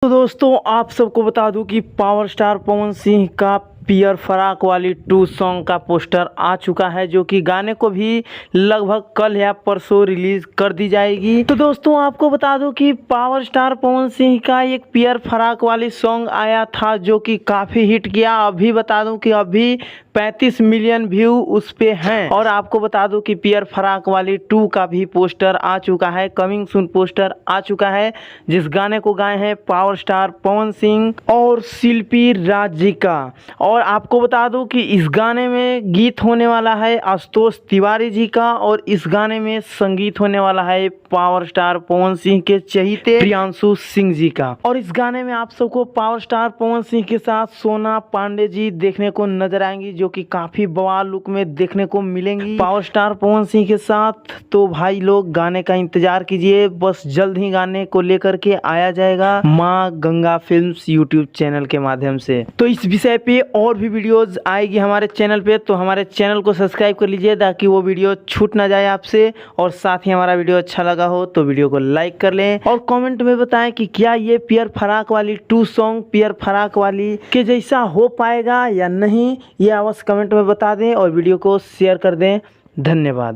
तो दोस्तों आप सबको बता दूं कि पावर स्टार पवन सिंह का पियर फराक वाली 2 सॉन्ग का पोस्टर आ चुका है, जो कि गाने को भी लगभग कल या परसों रिलीज कर दी जाएगी। तो दोस्तों आपको बता दूं कि पावर स्टार पवन सिंह का एक पियर फराक वाली सॉन्ग आया था जो कि काफ़ी हिट किया। अभी बता दूं कि अभी 35 मिलियन व्यू उस पे हैं। और आपको बता दूं कि पियर फराक वाली 2 का भी पोस्टर आ चुका है, कमिंग सून पोस्टर आ चुका है, जिस गाने को गाए हैं पावर स्टार पवन सिंह और शिल्पी राज जी का। और आपको बता दूं कि इस गाने में गीत होने वाला है आशुतोष तिवारी जी का, और इस गाने में संगीत होने वाला है पावर स्टार पवन सिंह के चहीते प्रियांशु सिंह जी का। और इस गाने में आप सबको पावर स्टार पवन सिंह के साथ सोना पांडे जी देखने को नजर आएंगी, जो कि काफी बवाल लुक में देखने को मिलेंगी पावर स्टार पवन सिंह के साथ। तो भाई लोग गाने का इंतजार कीजिए, बस जल्द ही गाने को लेकर के आया जाएगा माँ गंगा फिल्म्स यूट्यूब चैनल के माध्यम से। तो इस विषय पे और भी वीडियोस आएगी हमारे चैनल पे, तो हमारे चैनल को सब्सक्राइब कर लीजिए ताकि वो वीडियो छूट ना जाए आपसे। और साथ ही हमारा वीडियो अच्छा लगा हो तो वीडियो को लाइक कर लें और कमेंट में बताएं कि क्या ये पियर फराक वाली 2 सॉन्ग पियर फराक वाली के जैसा हो पाएगा या नहीं, ये अवश्य कमेंट में बता दें और वीडियो को शेयर कर दें। धन्यवाद।